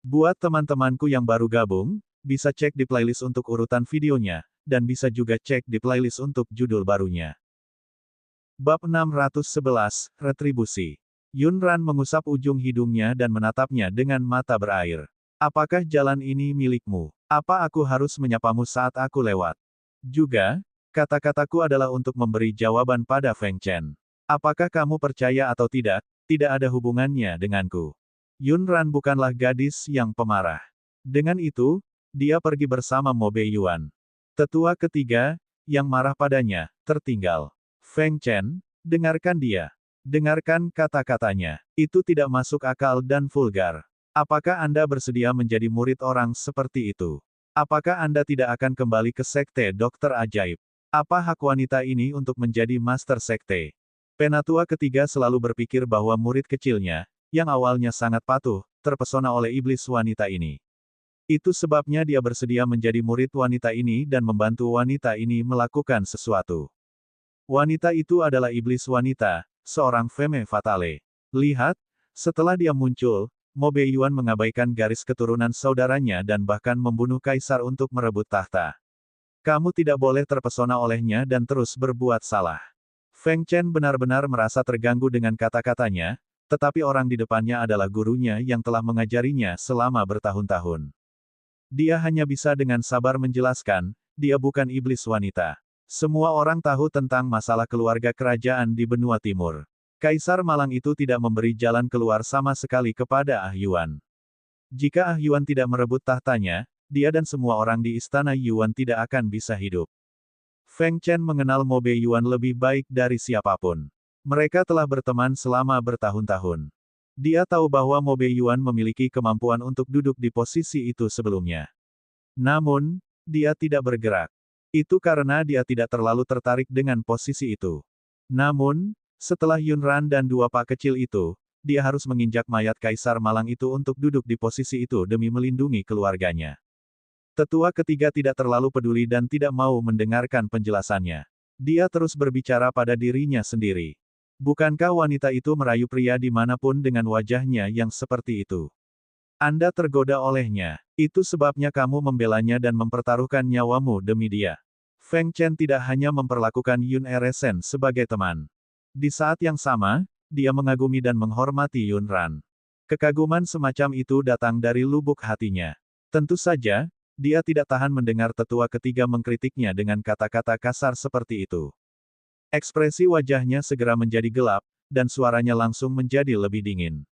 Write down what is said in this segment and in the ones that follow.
Buat teman-temanku yang baru gabung, bisa cek di playlist untuk urutan videonya, dan bisa juga cek di playlist untuk judul barunya. Bab 611, Retribusi. Yunran mengusap ujung hidungnya dan menatapnya dengan mata berair. Apakah jalan ini milikmu? Apa aku harus menyapamu saat aku lewat? Juga, kata-kataku adalah untuk memberi jawaban pada Feng Chen. Apakah kamu percaya atau tidak, tidak ada hubungannya denganku. Yunran bukanlah gadis yang pemarah. Dengan itu, dia pergi bersama Mo Beiyuan. Tetua ketiga, yang marah padanya, tertinggal. Feng Chen, dengarkan dia. Dengarkan kata-katanya. Itu tidak masuk akal dan vulgar. Apakah Anda bersedia menjadi murid orang seperti itu? Apakah Anda tidak akan kembali ke sekte Dokter Ajaib? Apa hak wanita ini untuk menjadi master sekte? Penatua ketiga selalu berpikir bahwa murid kecilnya, yang awalnya sangat patuh, terpesona oleh iblis wanita ini. Itu sebabnya dia bersedia menjadi murid wanita ini dan membantu wanita ini melakukan sesuatu. Wanita itu adalah iblis wanita, seorang femme fatale. Lihat, setelah dia muncul, Mo Beiyuan mengabaikan garis keturunan saudaranya dan bahkan membunuh kaisar untuk merebut tahta. Kamu tidak boleh terpesona olehnya dan terus berbuat salah. Feng Chen benar-benar merasa terganggu dengan kata-katanya, tetapi orang di depannya adalah gurunya yang telah mengajarinya selama bertahun-tahun. Dia hanya bisa dengan sabar menjelaskan, dia bukan iblis wanita. Semua orang tahu tentang masalah keluarga kerajaan di benua timur. Kaisar Malang itu tidak memberi jalan keluar sama sekali kepada Ah Yuan. Jika Ah Yuan tidak merebut tahtanya, dia dan semua orang di istana Yuan tidak akan bisa hidup. Feng Chen mengenal Mo Beiyuan lebih baik dari siapapun. Mereka telah berteman selama bertahun-tahun. Dia tahu bahwa Mo Beiyuan memiliki kemampuan untuk duduk di posisi itu sebelumnya. Namun, dia tidak bergerak. Itu karena dia tidak terlalu tertarik dengan posisi itu. Namun, setelah Yunran dan dua pak kecil itu, dia harus menginjak mayat Kaisar Malang itu untuk duduk di posisi itu demi melindungi keluarganya. Tetua ketiga tidak terlalu peduli dan tidak mau mendengarkan penjelasannya. Dia terus berbicara pada dirinya sendiri. Bukankah wanita itu merayu pria dimanapun dengan wajahnya yang seperti itu? Anda tergoda olehnya. Itu sebabnya kamu membelanya dan mempertaruhkan nyawamu demi dia. Feng Chen tidak hanya memperlakukan Yun Eresen sebagai teman. Di saat yang sama, dia mengagumi dan menghormati Yun Ran. Kekaguman semacam itu datang dari lubuk hatinya. Tentu saja, dia tidak tahan mendengar tetua ketiga mengkritiknya dengan kata-kata kasar seperti itu. Ekspresi wajahnya segera menjadi gelap, dan suaranya langsung menjadi lebih dingin.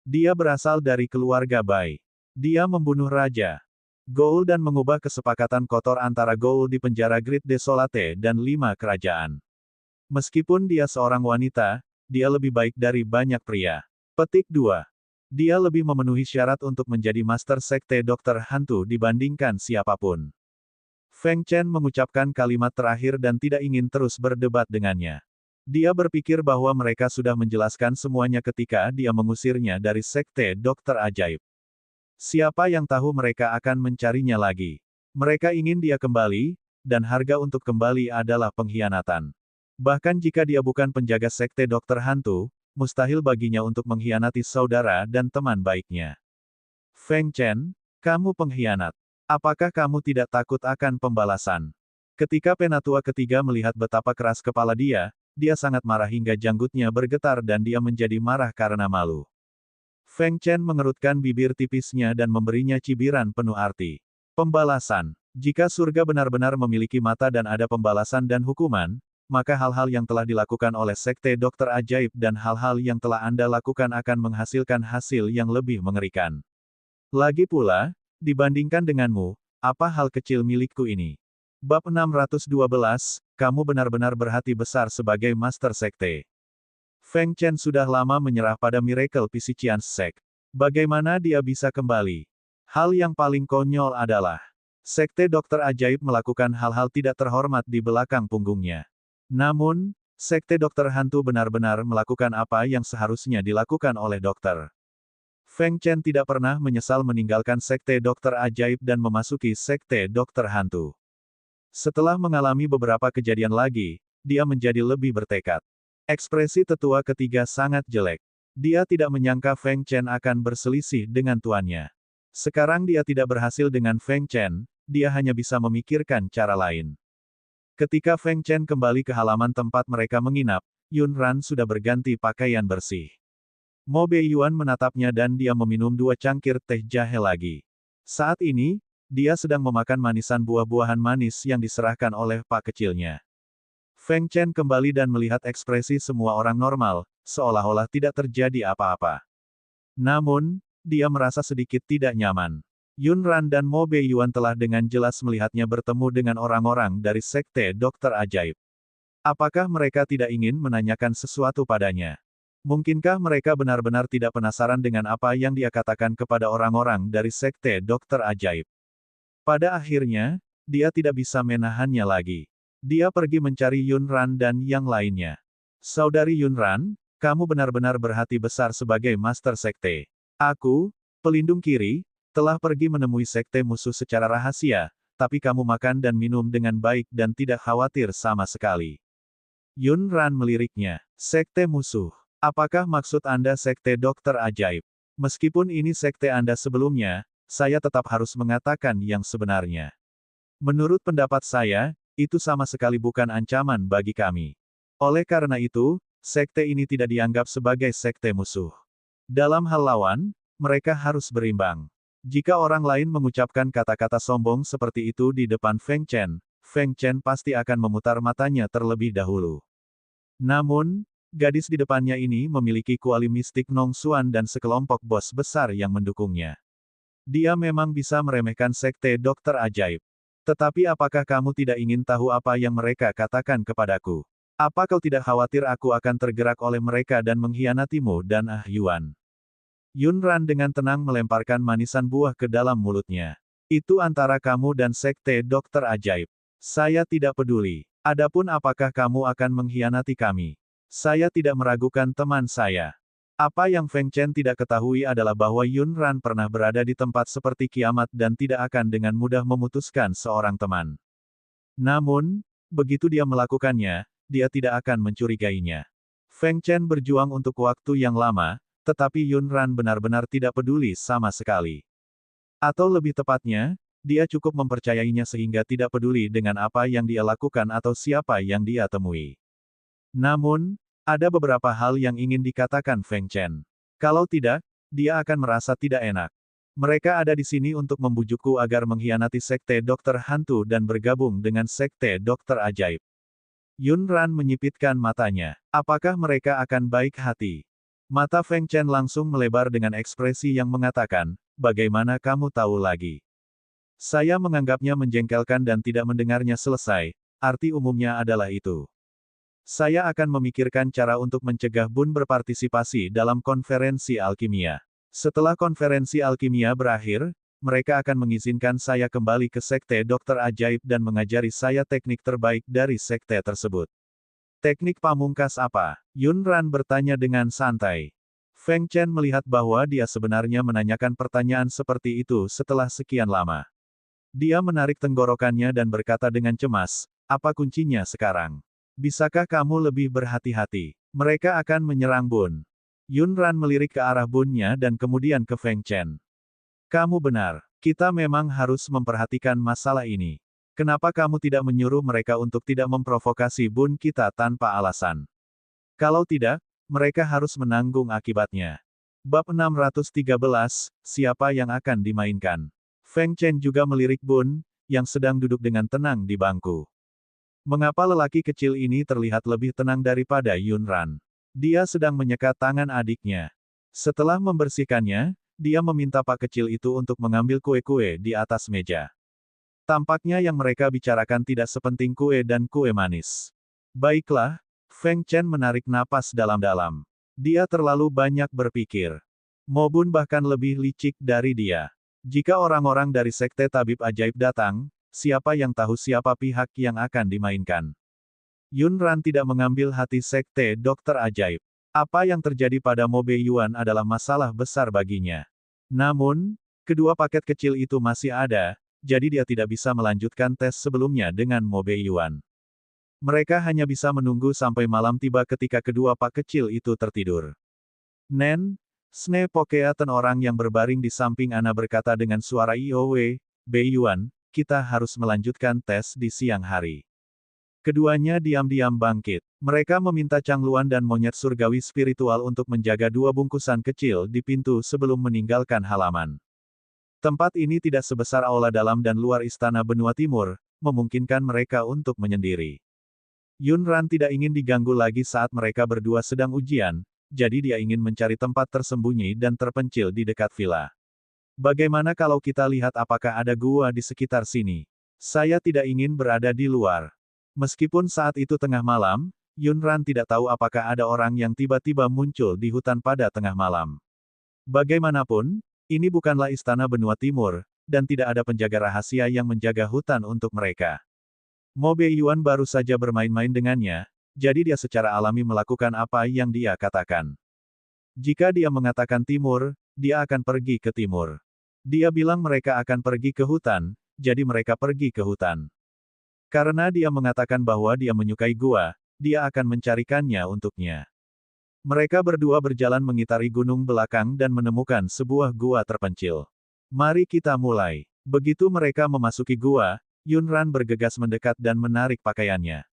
Dia berasal dari keluarga Bai. Dia membunuh raja Goul dan mengubah kesepakatan kotor antara Goul di penjara Great Desolate dan 5 kerajaan. Meskipun dia seorang wanita, dia lebih baik dari banyak pria. Petik 2. Dia lebih memenuhi syarat untuk menjadi master sekte dokter hantu dibandingkan siapapun. Feng Chen mengucapkan kalimat terakhir dan tidak ingin terus berdebat dengannya. Dia berpikir bahwa mereka sudah menjelaskan semuanya ketika dia mengusirnya dari sekte dokter ajaib. Siapa yang tahu mereka akan mencarinya lagi. Mereka ingin dia kembali, dan harga untuk kembali adalah pengkhianatan. Bahkan jika dia bukan penjaga sekte dokter hantu, mustahil baginya untuk mengkhianati saudara dan teman baiknya. Feng Chen, kamu pengkhianat. Apakah kamu tidak takut akan pembalasan? Ketika penatua ketiga melihat betapa keras kepala dia sangat marah hingga janggutnya bergetar dan dia menjadi marah karena malu. Feng Chen mengerutkan bibir tipisnya dan memberinya cibiran penuh arti. Pembalasan. Jika surga benar-benar memiliki mata dan ada pembalasan dan hukuman, maka hal-hal yang telah dilakukan oleh sekte dokter ajaib dan hal-hal yang telah Anda lakukan akan menghasilkan hasil yang lebih mengerikan. Lagi pula, dibandingkan denganmu, apa hal kecil milikku ini? Bab 612, kamu benar-benar berhati besar sebagai master sekte. Feng Chen sudah lama menyerah pada Miracle Physicians Sect. Bagaimana dia bisa kembali? Hal yang paling konyol adalah, sekte dokter ajaib melakukan hal-hal tidak terhormat di belakang punggungnya. Namun, sekte dokter hantu benar-benar melakukan apa yang seharusnya dilakukan oleh dokter. Feng Chen tidak pernah menyesal meninggalkan sekte dokter ajaib dan memasuki sekte dokter hantu. Setelah mengalami beberapa kejadian lagi, dia menjadi lebih bertekad. Ekspresi tetua ketiga sangat jelek. Dia tidak menyangka Feng Chen akan berselisih dengan tuannya. Sekarang dia tidak berhasil dengan Feng Chen, dia hanya bisa memikirkan cara lain. Ketika Feng Chen kembali ke halaman tempat mereka menginap, Yun Ran sudah berganti pakaian bersih. Mo Beiyuan menatapnya dan dia meminum 2 cangkir teh jahe lagi. Saat ini, dia sedang memakan manisan buah-buahan manis yang diserahkan oleh pak kecilnya. Feng Chen kembali dan melihat ekspresi semua orang normal, seolah-olah tidak terjadi apa-apa. Namun, dia merasa sedikit tidak nyaman. Yun Ran dan Mo Beiyuan telah dengan jelas melihatnya bertemu dengan orang-orang dari Sekte Dokter Ajaib. Apakah mereka tidak ingin menanyakan sesuatu padanya? Mungkinkah mereka benar-benar tidak penasaran dengan apa yang dia katakan kepada orang-orang dari Sekte Dokter Ajaib? Pada akhirnya, dia tidak bisa menahannya lagi. Dia pergi mencari Yun Ran dan yang lainnya. Saudari Yun Ran, kamu benar-benar berhati besar sebagai Master Sekte. Aku, pelindung kiri, telah pergi menemui sekte musuh secara rahasia, tapi kamu makan dan minum dengan baik dan tidak khawatir sama sekali. Yun Ran meliriknya. Sekte musuh. Apakah maksud Anda sekte dokter ajaib? Meskipun ini sekte Anda sebelumnya, saya tetap harus mengatakan yang sebenarnya. Menurut pendapat saya, itu sama sekali bukan ancaman bagi kami. Oleh karena itu, sekte ini tidak dianggap sebagai sekte musuh. Dalam hal lawan, mereka harus berimbang. Jika orang lain mengucapkan kata-kata sombong seperti itu di depan Feng Chen pasti akan memutar matanya terlebih dahulu. Namun, gadis di depannya ini memiliki kuali mistik Nong Xuan dan sekelompok bos besar yang mendukungnya. Dia memang bisa meremehkan sekte dokter ajaib. Tetapi apakah kamu tidak ingin tahu apa yang mereka katakan kepadaku? Apa kau tidak khawatir aku akan tergerak oleh mereka dan mengkhianatimu dan Yuan? Yun Ran dengan tenang melemparkan manisan buah ke dalam mulutnya. Itu antara kamu dan sekte dokter ajaib. Saya tidak peduli. Adapun apakah kamu akan mengkhianati kami? Saya tidak meragukan teman saya. Apa yang Feng Chen tidak ketahui adalah bahwa Yun Ran pernah berada di tempat seperti kiamat dan tidak akan dengan mudah memutuskan seorang teman. Namun, begitu dia melakukannya, dia tidak akan mencurigainya. Feng Chen berjuang untuk waktu yang lama, tetapi Yun Ran benar-benar tidak peduli sama sekali. Atau lebih tepatnya, dia cukup mempercayainya sehingga tidak peduli dengan apa yang dia lakukan atau siapa yang dia temui. Namun, ada beberapa hal yang ingin dikatakan Feng Chen. Kalau tidak, dia akan merasa tidak enak. Mereka ada di sini untuk membujukku agar mengkhianati sekte dokter hantu dan bergabung dengan sekte dokter ajaib. Yun Ran menyipitkan matanya. Apakah mereka akan baik hati? Mata Feng Chen langsung melebar dengan ekspresi yang mengatakan, bagaimana kamu tahu lagi? Saya menganggapnya menjengkelkan dan tidak mendengarnya selesai, arti umumnya adalah itu. Saya akan memikirkan cara untuk mencegah Bun berpartisipasi dalam konferensi alkimia. Setelah konferensi alkimia berakhir, mereka akan mengizinkan saya kembali ke sekte dokter ajaib dan mengajari saya teknik terbaik dari sekte tersebut. Teknik pamungkas apa? Yun Ran bertanya dengan santai. Feng Chen melihat bahwa dia sebenarnya menanyakan pertanyaan seperti itu setelah sekian lama. Dia menarik tenggorokannya dan berkata dengan cemas, apa kuncinya sekarang? Bisakah kamu lebih berhati-hati? Mereka akan menyerang Bun. Yun Ran melirik ke arah Bunnya dan kemudian ke Feng Chen. Kamu benar. Kita memang harus memperhatikan masalah ini. Kenapa kamu tidak menyuruh mereka untuk tidak memprovokasi Bun kita tanpa alasan? Kalau tidak, mereka harus menanggung akibatnya. Bab 613, siapa yang akan dimainkan? Feng Chen juga melirik Bun, yang sedang duduk dengan tenang di bangku. Mengapa lelaki kecil ini terlihat lebih tenang daripada Yun Ran? Dia sedang menyekat tangan adiknya. Setelah membersihkannya, dia meminta pak kecil itu untuk mengambil kue-kue di atas meja. Tampaknya yang mereka bicarakan tidak sepenting kue dan kue manis. Baiklah, Feng Chen menarik napas dalam-dalam. Dia terlalu banyak berpikir. Mo Bun bahkan lebih licik dari dia. Jika orang-orang dari sekte tabib ajaib datang, siapa yang tahu siapa pihak yang akan dimainkan? Yun Ran tidak mengambil hati sekte dokter ajaib. Apa yang terjadi pada Mo Beiyuan adalah masalah besar baginya. Namun, kedua paket kecil itu masih ada, jadi dia tidak bisa melanjutkan tes sebelumnya dengan Mo Beiyuan. Mereka hanya bisa menunggu sampai malam tiba ketika kedua pak kecil itu tertidur. Nen, Sne Pokeaten orang yang berbaring di samping Ana berkata dengan suara Iowe, Beiyuan, kita harus melanjutkan tes di siang hari. Keduanya diam-diam bangkit. Mereka meminta Changluan dan monyet surgawi spiritual untuk menjaga 2 bungkusan kecil di pintu sebelum meninggalkan halaman. Tempat ini tidak sebesar aula dalam dan luar istana benua timur, memungkinkan mereka untuk menyendiri. Yunran tidak ingin diganggu lagi saat mereka berdua sedang ujian, jadi dia ingin mencari tempat tersembunyi dan terpencil di dekat villa. Bagaimana kalau kita lihat apakah ada gua di sekitar sini? Saya tidak ingin berada di luar. Meskipun saat itu tengah malam, Yunran tidak tahu apakah ada orang yang tiba-tiba muncul di hutan pada tengah malam. Bagaimanapun, ini bukanlah istana benua timur, dan tidak ada penjaga rahasia yang menjaga hutan untuk mereka. Mo Beiyuan baru saja bermain-main dengannya, jadi dia secara alami melakukan apa yang dia katakan. Jika dia mengatakan timur, dia akan pergi ke timur. Dia bilang mereka akan pergi ke hutan, jadi mereka pergi ke hutan. Karena dia mengatakan bahwa dia menyukai gua, dia akan mencarikannya untuknya. Mereka berdua berjalan mengitari gunung belakang dan menemukan sebuah gua terpencil. Mari kita mulai. Begitu mereka memasuki gua, Yunran bergegas mendekat dan menarik pakaiannya.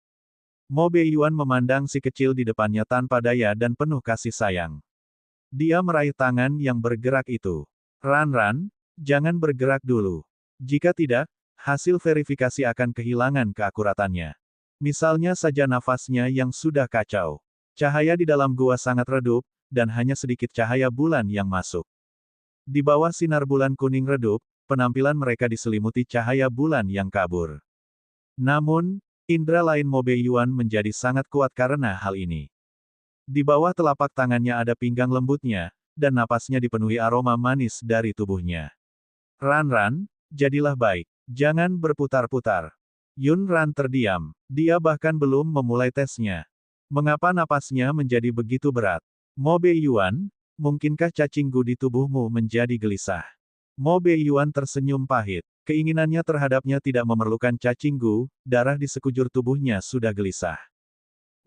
Mo Beiyuan memandang si kecil di depannya tanpa daya dan penuh kasih sayang. Dia meraih tangan yang bergerak itu. Ran, jangan bergerak dulu. Jika tidak, hasil verifikasi akan kehilangan keakuratannya. Misalnya saja nafasnya yang sudah kacau. Cahaya di dalam gua sangat redup, dan hanya sedikit cahaya bulan yang masuk. Di bawah sinar bulan kuning redup, penampilan mereka diselimuti cahaya bulan yang kabur. Namun, indera lain Mo Beiyuan menjadi sangat kuat karena hal ini. Di bawah telapak tangannya ada pinggang lembutnya, dan napasnya dipenuhi aroma manis dari tubuhnya. Ran, jadilah baik. Jangan berputar-putar. Yunran terdiam. Dia bahkan belum memulai tesnya. Mengapa napasnya menjadi begitu berat? Mo Beiyuan, mungkinkah cacinggu di tubuhmu menjadi gelisah? Mo Beiyuan tersenyum pahit. Keinginannya terhadapnya tidak memerlukan cacinggu, darah di sekujur tubuhnya sudah gelisah.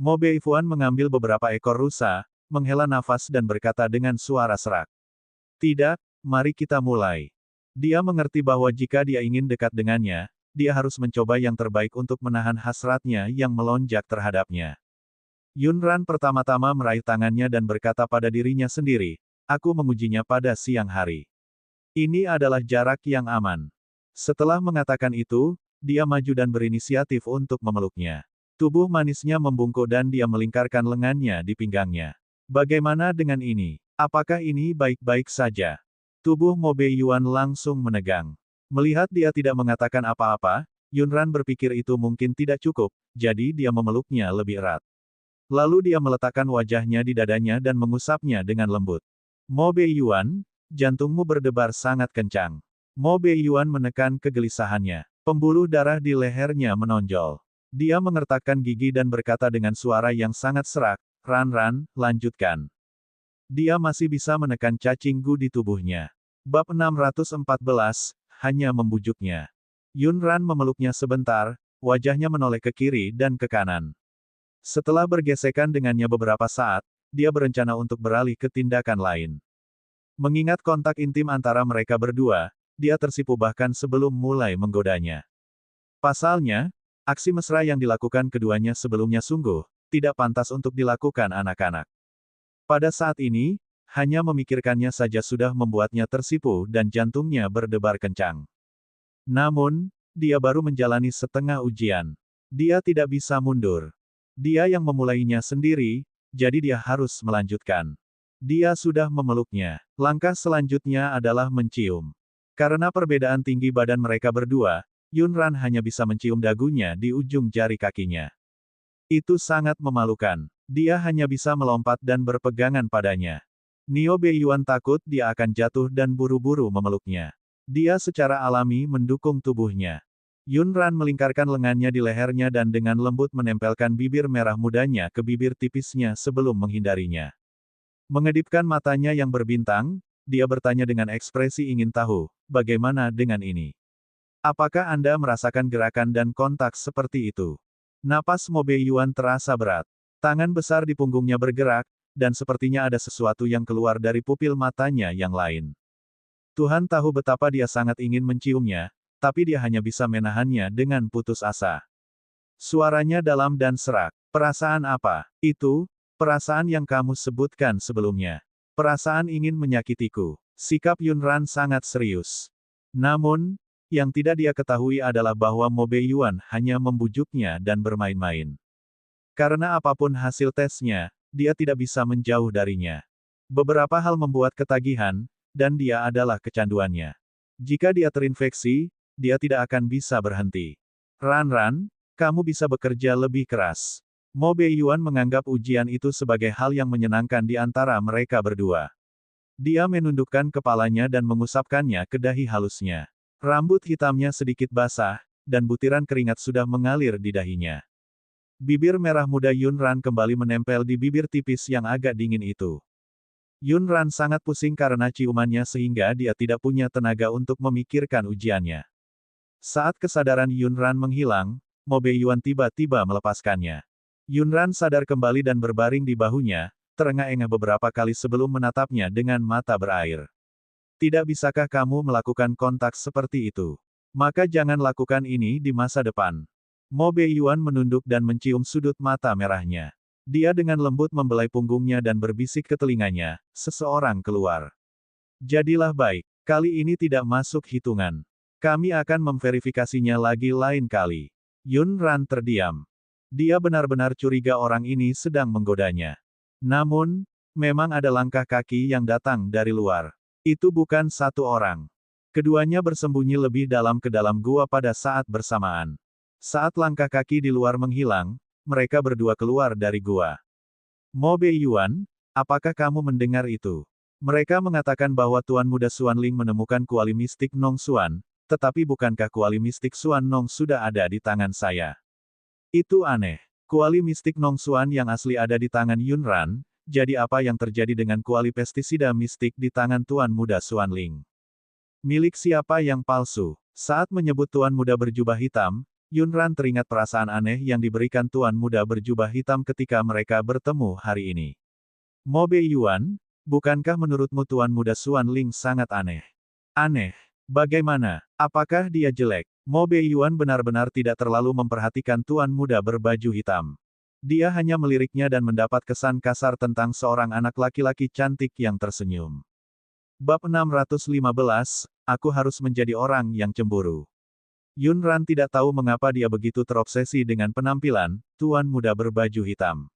Mo Beiyuan mengambil beberapa ekor rusa, menghela nafas dan berkata dengan suara serak. Tidak, mari kita mulai. Dia mengerti bahwa jika dia ingin dekat dengannya, dia harus mencoba yang terbaik untuk menahan hasratnya yang melonjak terhadapnya. Yunran pertama-tama meraih tangannya dan berkata pada dirinya sendiri, aku mengujinya pada siang hari. Ini adalah jarak yang aman. Setelah mengatakan itu, dia maju dan berinisiatif untuk memeluknya. Tubuh manisnya membungkuk dan dia melingkarkan lengannya di pinggangnya. Bagaimana dengan ini? Apakah ini baik-baik saja? Tubuh Mo Beiyuan langsung menegang. Melihat dia tidak mengatakan apa-apa, Yunran berpikir itu mungkin tidak cukup, jadi dia memeluknya lebih erat. Lalu dia meletakkan wajahnya di dadanya dan mengusapnya dengan lembut. Mo Beiyuan, jantungmu berdebar sangat kencang. Mo Beiyuan menekan kegelisahannya. Pembuluh darah di lehernya menonjol. Dia mengertakkan gigi dan berkata dengan suara yang sangat serak, Ran, lanjutkan. Dia masih bisa menekan cacinggu di tubuhnya. Bab 614, hanya membujuknya. Yunran memeluknya sebentar, wajahnya menoleh ke kiri dan ke kanan. Setelah bergesekan dengannya beberapa saat, dia berencana untuk beralih ke tindakan lain. Mengingat kontak intim antara mereka berdua, dia tersipu bahkan sebelum mulai menggodanya. Pasalnya, aksi mesra yang dilakukan keduanya sebelumnya sungguh tidak pantas untuk dilakukan anak-anak. Pada saat ini, hanya memikirkannya saja sudah membuatnya tersipu dan jantungnya berdebar kencang. Namun, dia baru menjalani setengah ujian. Dia tidak bisa mundur. Dia yang memulainya sendiri, jadi dia harus melanjutkan. Dia sudah memeluknya. Langkah selanjutnya adalah mencium. Karena perbedaan tinggi badan mereka berdua, Yunran hanya bisa mencium dagunya di ujung jari kakinya. Itu sangat memalukan. Dia hanya bisa melompat dan berpegangan padanya. Nio Beiyuan takut dia akan jatuh dan buru-buru memeluknya. Dia secara alami mendukung tubuhnya. Yunran melingkarkan lengannya di lehernya dan dengan lembut menempelkan bibir merah mudanya ke bibir tipisnya sebelum menghindarinya. Mengedipkan matanya yang berbintang, dia bertanya dengan ekspresi ingin tahu, bagaimana dengan ini? Apakah Anda merasakan gerakan dan kontak seperti itu? Napas Mo Beiyuan terasa berat. Tangan besar di punggungnya bergerak, dan sepertinya ada sesuatu yang keluar dari pupil matanya yang lain. Tuhan tahu betapa dia sangat ingin menciumnya, tapi dia hanya bisa menahannya dengan putus asa. Suaranya dalam dan serak. Perasaan apa? Itu, perasaan yang kamu sebutkan sebelumnya. Perasaan ingin menyakitiku. Sikap Yunran sangat serius. Namun, yang tidak dia ketahui adalah bahwa Mo Beiyuan hanya membujuknya dan bermain-main. Karena apapun hasil tesnya, dia tidak bisa menjauh darinya. Beberapa hal membuat ketagihan, dan dia adalah kecanduannya. Jika dia terinfeksi, dia tidak akan bisa berhenti. Ran, kamu bisa bekerja lebih keras. Mo Beiyuan menganggap ujian itu sebagai hal yang menyenangkan di antara mereka berdua. Dia menundukkan kepalanya dan mengusapkannya ke dahi halusnya. Rambut hitamnya sedikit basah, dan butiran keringat sudah mengalir di dahinya. Bibir merah muda Yunran kembali menempel di bibir tipis yang agak dingin itu. Yunran sangat pusing karena ciumannya sehingga dia tidak punya tenaga untuk memikirkan ujiannya. Saat kesadaran Yunran menghilang, Mo Beiyuan tiba-tiba melepaskannya. Yunran sadar kembali dan berbaring di bahunya, terengah-engah beberapa kali sebelum menatapnya dengan mata berair. Tidak bisakah kamu melakukan kontak seperti itu? Maka jangan lakukan ini di masa depan. Mo Beiyuan menunduk dan mencium sudut mata merahnya. Dia dengan lembut membelai punggungnya dan berbisik ke telinganya, seseorang keluar. Jadilah baik, kali ini tidak masuk hitungan. Kami akan memverifikasinya lagi lain kali. Yunran terdiam. Dia benar-benar curiga orang ini sedang menggodanya. Namun, memang ada langkah kaki yang datang dari luar. Itu bukan satu orang. Keduanya bersembunyi lebih dalam ke dalam gua pada saat bersamaan. Saat langkah kaki di luar menghilang, mereka berdua keluar dari gua. Mo Beiyuan, apakah kamu mendengar itu? Mereka mengatakan bahwa Tuan Muda Xuanling menemukan kuali mistik Nong Xuan, tetapi bukankah kuali mistik Xuan Nong sudah ada di tangan saya? Itu aneh. Kuali mistik Nong Xuan yang asli ada di tangan Yunran, jadi apa yang terjadi dengan kuali pestisida mistik di tangan Tuan Muda Xuanling? Milik siapa yang palsu? Saat menyebut Tuan Muda berjubah hitam, Yunran teringat perasaan aneh yang diberikan Tuan Muda berjubah hitam ketika mereka bertemu hari ini. Mo Beiyuan, bukankah menurutmu Tuan Muda Xuanling sangat aneh? Aneh? Bagaimana? Apakah dia jelek? Mo Beiyuan benar-benar tidak terlalu memperhatikan Tuan Muda berbaju hitam. Dia hanya meliriknya dan mendapat kesan kasar tentang seorang anak laki-laki cantik yang tersenyum. Bab 615, aku harus menjadi orang yang cemburu. Yunran tidak tahu mengapa dia begitu terobsesi dengan penampilan Tuan Muda berbaju hitam.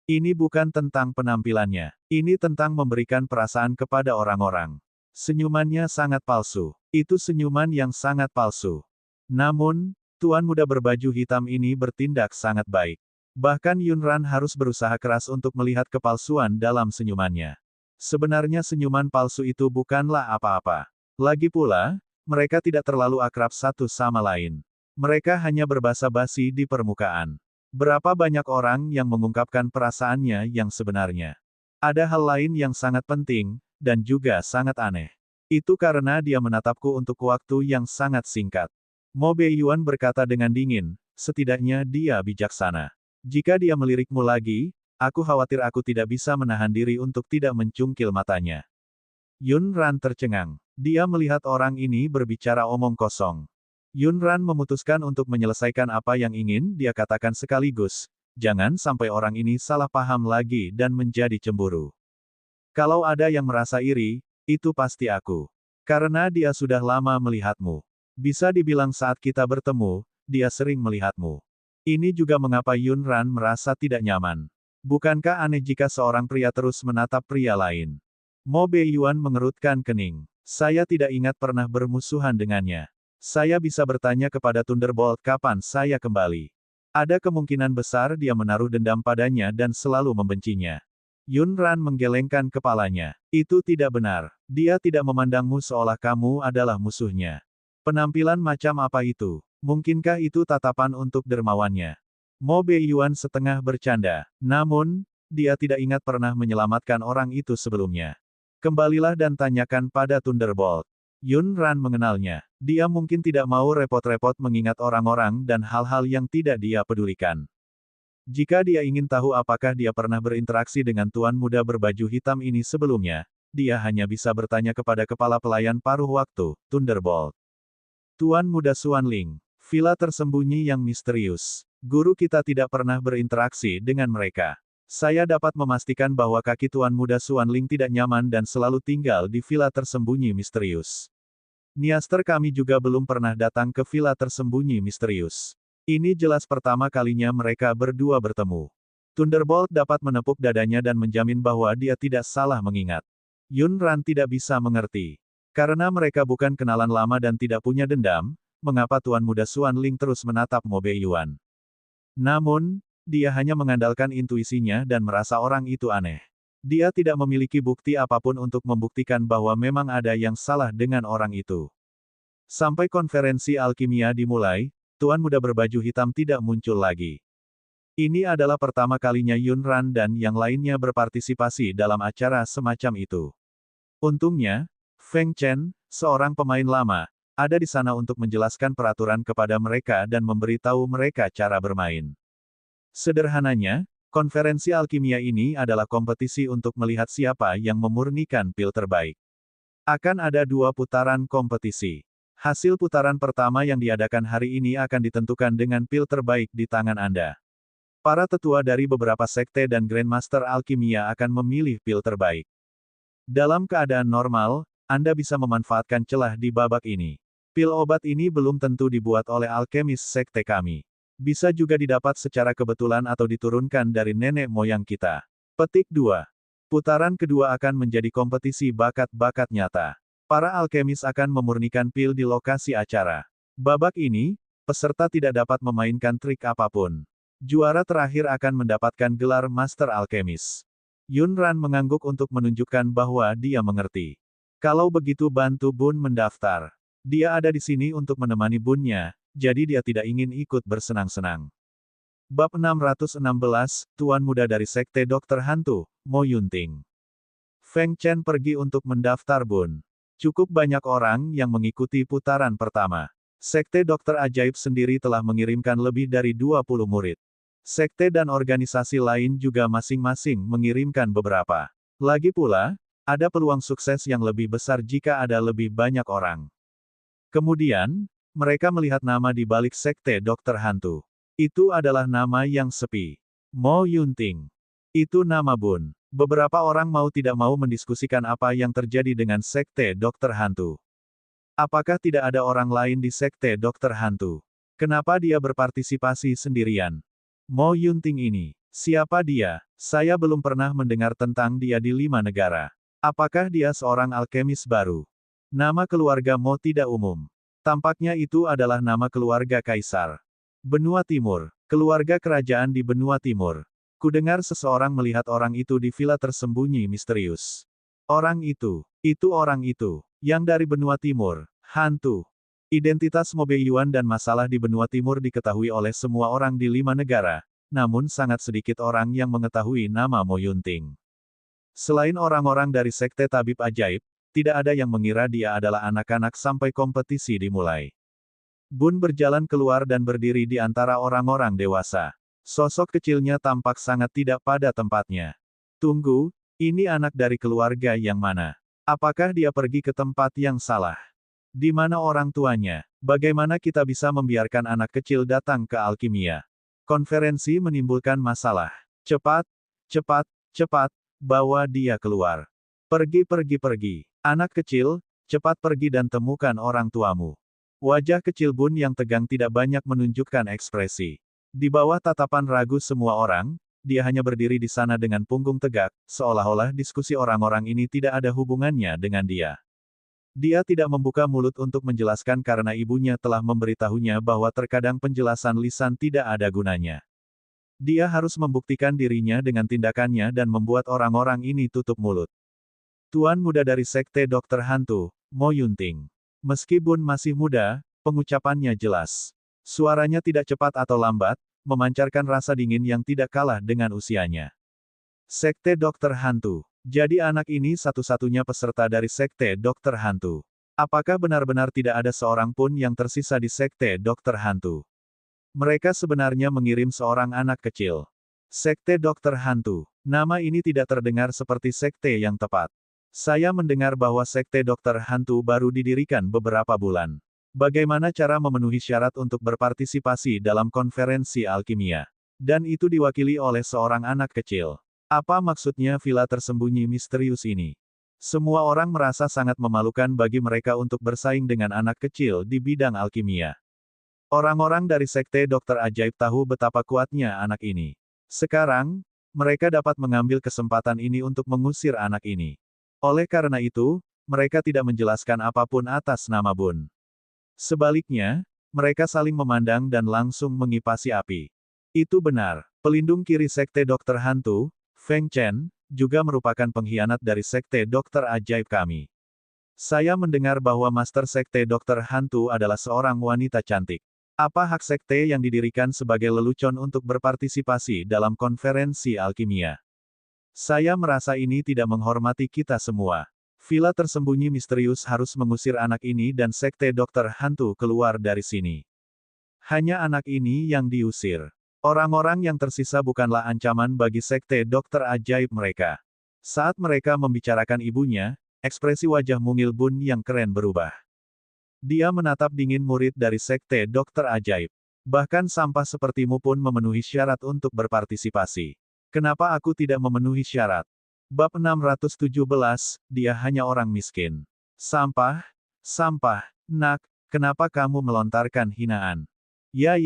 Ini bukan tentang penampilannya. Ini tentang memberikan perasaan kepada orang-orang. Senyumannya sangat palsu. Itu senyuman yang sangat palsu. Namun, Tuan Muda berbaju hitam ini bertindak sangat baik. Bahkan Yunran harus berusaha keras untuk melihat kepalsuan dalam senyumannya. Sebenarnya senyuman palsu itu bukanlah apa-apa. Lagi pula, mereka tidak terlalu akrab satu sama lain. Mereka hanya berbasa-basi di permukaan. Berapa banyak orang yang mengungkapkan perasaannya yang sebenarnya. Ada hal lain yang sangat penting, dan juga sangat aneh. Itu karena dia menatapku untuk waktu yang sangat singkat. Mo Beiyuan berkata dengan dingin, setidaknya dia bijaksana. Jika dia melirikmu lagi, aku khawatir aku tidak bisa menahan diri untuk tidak mencungkil matanya. Yunran tercengang. Dia melihat orang ini berbicara omong kosong. Yunran memutuskan untuk menyelesaikan apa yang ingin dia katakan sekaligus. Jangan sampai orang ini salah paham lagi dan menjadi cemburu. Kalau ada yang merasa iri, itu pasti aku. Karena dia sudah lama melihatmu. Bisa dibilang saat kita bertemu, dia sering melihatmu. Ini juga mengapa Yunran merasa tidak nyaman. Bukankah aneh jika seorang pria terus menatap pria lain? Mo Beiyuan mengerutkan kening. Saya tidak ingat pernah bermusuhan dengannya. Saya bisa bertanya kepada Thunderbolt kapan saya kembali. Ada kemungkinan besar dia menaruh dendam padanya dan selalu membencinya. Yunran menggelengkan kepalanya. Itu tidak benar. Dia tidak memandangmu seolah kamu adalah musuhnya. Penampilan macam apa itu? Mungkinkah itu tatapan untuk dermawannya? Mo Beiyuan setengah bercanda. Namun, dia tidak ingat pernah menyelamatkan orang itu sebelumnya. Kembalilah dan tanyakan pada Thunderbolt. Yunran mengenalnya. Dia mungkin tidak mau repot-repot mengingat orang-orang dan hal-hal yang tidak dia pedulikan. Jika dia ingin tahu apakah dia pernah berinteraksi dengan tuan muda berbaju hitam ini sebelumnya, dia hanya bisa bertanya kepada kepala pelayan paruh waktu, Thunderbolt. Tuan muda Xuanling, villa tersembunyi yang misterius. Guru kita tidak pernah berinteraksi dengan mereka. Saya dapat memastikan bahwa kaki tuan muda Xuanling tidak nyaman dan selalu tinggal di villa tersembunyi misterius. Niaster kami juga belum pernah datang ke villa tersembunyi misterius. Ini jelas pertama kalinya mereka berdua bertemu. Thunderbolt dapat menepuk dadanya dan menjamin bahwa dia tidak salah mengingat. Yunran tidak bisa mengerti. Karena mereka bukan kenalan lama dan tidak punya dendam, mengapa Tuan Muda Xuanling terus menatap Mo Beiyuan. Namun, dia hanya mengandalkan intuisinya dan merasa orang itu aneh. Dia tidak memiliki bukti apapun untuk membuktikan bahwa memang ada yang salah dengan orang itu. Sampai konferensi alkimia dimulai, Tuan Muda berbaju hitam tidak muncul lagi. Ini adalah pertama kalinya Yunran dan yang lainnya berpartisipasi dalam acara semacam itu. Untungnya, Feng Chen, seorang pemain lama, ada di sana untuk menjelaskan peraturan kepada mereka dan memberitahu mereka cara bermain. Sederhananya, konferensi alkimia ini adalah kompetisi untuk melihat siapa yang memurnikan pil terbaik. Akan ada 2 putaran kompetisi. Hasil putaran pertama yang diadakan hari ini akan ditentukan dengan pil terbaik di tangan Anda. Para tetua dari beberapa sekte dan Grandmaster alkimia akan memilih pil terbaik. Dalam keadaan normal, Anda bisa memanfaatkan celah di babak ini. Pil obat ini belum tentu dibuat oleh alkemis sekte kami. Bisa juga didapat secara kebetulan atau diturunkan dari nenek moyang kita. Petik 2. Putaran kedua akan menjadi kompetisi bakat-bakat nyata. Para alkemis akan memurnikan pil di lokasi acara. Babak ini, peserta tidak dapat memainkan trik apapun. Juara terakhir akan mendapatkan gelar Master Alkemis. Yunran mengangguk untuk menunjukkan bahwa dia mengerti. Kalau begitu bantu Bun mendaftar. Dia ada di sini untuk menemani Bunnya, jadi dia tidak ingin ikut bersenang-senang. Bab 616, Tuan Muda dari Sekte Dokter Hantu, Mo Yunting. Feng Chen pergi untuk mendaftar Bun. Cukup banyak orang yang mengikuti putaran pertama. Sekte Dokter Ajaib sendiri telah mengirimkan lebih dari 20 murid. Sekte dan organisasi lain juga masing-masing mengirimkan beberapa. Lagi pula, ada peluang sukses yang lebih besar jika ada lebih banyak orang. Kemudian, mereka melihat nama di balik Sekte Dokter Hantu. Itu adalah nama yang sepi. Mo Yunting. Itu nama Bun. Beberapa orang mau tidak mau mendiskusikan apa yang terjadi dengan Sekte Dokter Hantu. Apakah tidak ada orang lain di Sekte Dokter Hantu? Kenapa dia berpartisipasi sendirian? Mo Yunting ini, siapa dia? Saya belum pernah mendengar tentang dia di 5 negara. Apakah dia seorang alkemis baru? Nama keluarga Mo tidak umum. Tampaknya itu adalah nama keluarga Kaisar. Benua Timur, keluarga kerajaan di Benua Timur. Kudengar seseorang melihat orang itu di villa tersembunyi misterius. Orang itu orang itu, yang dari Benua Timur, hantu. Identitas Mo Beiyuan dan masalah di Benua Timur diketahui oleh semua orang di 5 negara, namun sangat sedikit orang yang mengetahui nama Mo Yunting. Selain orang-orang dari Sekte Tabib Ajaib, tidak ada yang mengira dia adalah anak-anak sampai kompetisi dimulai. Bun berjalan keluar dan berdiri di antara orang-orang dewasa. Sosok kecilnya tampak sangat tidak pada tempatnya. Tunggu, ini anak dari keluarga yang mana? Apakah dia pergi ke tempat yang salah? Di mana orang tuanya? Bagaimana kita bisa membiarkan anak kecil datang ke alkimia? Konferensi menimbulkan masalah. Cepat, cepat, cepat, bawa dia keluar. Pergi. Anak kecil, cepat pergi dan temukan orang tuamu. Wajah kecil Bun yang tegang tidak banyak menunjukkan ekspresi. Di bawah tatapan ragu semua orang, dia hanya berdiri di sana dengan punggung tegak, seolah-olah diskusi orang-orang ini tidak ada hubungannya dengan dia. Dia tidak membuka mulut untuk menjelaskan karena ibunya telah memberitahunya bahwa terkadang penjelasan lisan tidak ada gunanya. Dia harus membuktikan dirinya dengan tindakannya dan membuat orang-orang ini tutup mulut. Tuan muda dari Sekte Dokter Hantu, Mo Yunting. Meski Bun masih muda, pengucapannya jelas. Suaranya tidak cepat atau lambat, memancarkan rasa dingin yang tidak kalah dengan usianya. Sekte Dokter Hantu. Jadi anak ini satu-satunya peserta dari Sekte Dokter Hantu. Apakah benar-benar tidak ada seorang pun yang tersisa di Sekte Dokter Hantu? Mereka sebenarnya mengirim seorang anak kecil. Sekte Dokter Hantu. Nama ini tidak terdengar seperti sekte yang tepat. Saya mendengar bahwa sekte Dokter Hantu baru didirikan beberapa bulan. Bagaimana cara memenuhi syarat untuk berpartisipasi dalam konferensi alkimia? Dan itu diwakili oleh seorang anak kecil. Apa maksudnya villa tersembunyi misterius ini? Semua orang merasa sangat memalukan bagi mereka untuk bersaing dengan anak kecil di bidang alkimia. Orang-orang dari sekte Dokter Ajaib tahu betapa kuatnya anak ini. Sekarang, mereka dapat mengambil kesempatan ini untuk mengusir anak ini. Oleh karena itu, mereka tidak menjelaskan apapun atas nama Bun. Sebaliknya, mereka saling memandang dan langsung mengipasi api. Itu benar, pelindung kiri sekte Dokter Hantu, Feng Chen, juga merupakan pengkhianat dari sekte Dokter Ajaib kami. Saya mendengar bahwa Master Sekte Dokter Hantu adalah seorang wanita cantik. Apa hak sekte yang didirikan sebagai lelucon untuk berpartisipasi dalam konferensi alkimia? Saya merasa ini tidak menghormati kita semua. Villa tersembunyi misterius harus mengusir anak ini dan sekte Dokter Hantu keluar dari sini. Hanya anak ini yang diusir. Orang-orang yang tersisa bukanlah ancaman bagi sekte Dokter Ajaib mereka. Saat mereka membicarakan ibunya, ekspresi wajah mungil Bun yang keren berubah. Dia menatap dingin murid dari sekte Dokter Ajaib. Bahkan sampah sepertimu pun memenuhi syarat untuk berpartisipasi. Kenapa aku tidak memenuhi syarat? Bab 617, dia hanya orang miskin. Sampah, nak, kenapa kamu melontarkan hinaan? Ya,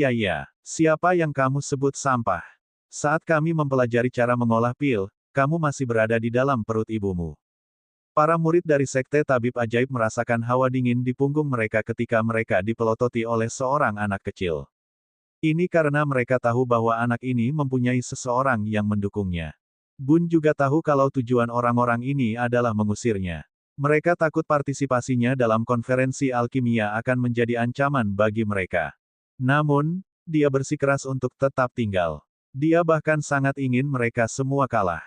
siapa yang kamu sebut sampah? Saat kami mempelajari cara mengolah pil, kamu masih berada di dalam perut ibumu. Para murid dari sekte tabib ajaib merasakan hawa dingin di punggung mereka ketika mereka dipelototi oleh seorang anak kecil. Ini karena mereka tahu bahwa anak ini mempunyai seseorang yang mendukungnya. Bun juga tahu kalau tujuan orang-orang ini adalah mengusirnya. Mereka takut partisipasinya dalam konferensi alkimia akan menjadi ancaman bagi mereka. Namun, dia bersikeras untuk tetap tinggal. Dia bahkan sangat ingin mereka semua kalah.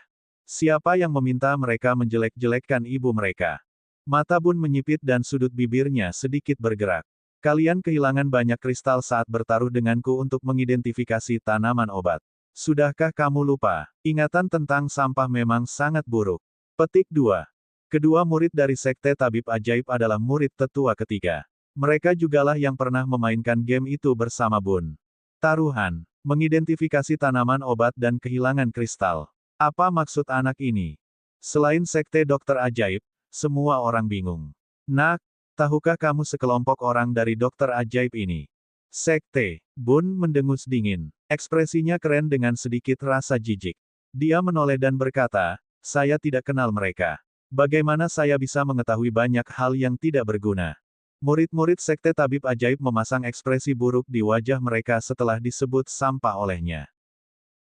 Siapa yang meminta mereka menjelek-jelekkan ibu mereka? Mata Bun menyipit dan sudut bibirnya sedikit bergerak. Kalian kehilangan banyak kristal saat bertaruh denganku untuk mengidentifikasi tanaman obat. Sudahkah kamu lupa? Ingatan tentang sampah memang sangat buruk. Petik 2. Kedua murid dari sekte tabib ajaib adalah murid tetua ketiga. Mereka jugalah yang pernah memainkan game itu bersama Bun. Taruhan, mengidentifikasi tanaman obat dan kehilangan kristal. Apa maksud anak ini? Selain sekte Dokter Ajaib, semua orang bingung. Nak, tahukah kamu sekelompok orang dari Dokter Ajaib ini? Sekte, Bun mendengus dingin. Ekspresinya keren dengan sedikit rasa jijik. Dia menoleh dan berkata, saya tidak kenal mereka. Bagaimana saya bisa mengetahui banyak hal yang tidak berguna? Murid-murid sekte tabib ajaib memasang ekspresi buruk di wajah mereka setelah disebut sampah olehnya.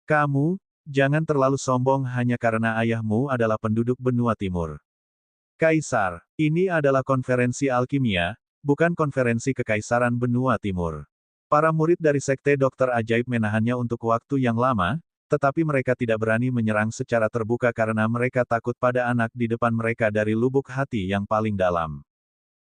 Kamu, jangan terlalu sombong hanya karena ayahmu adalah penduduk benua timur. Kaisar, ini adalah konferensi alkimia, bukan konferensi kekaisaran benua timur. Para murid dari sekte Dokter Ajaib menahannya untuk waktu yang lama, tetapi mereka tidak berani menyerang secara terbuka karena mereka takut pada anak di depan mereka dari lubuk hati yang paling dalam.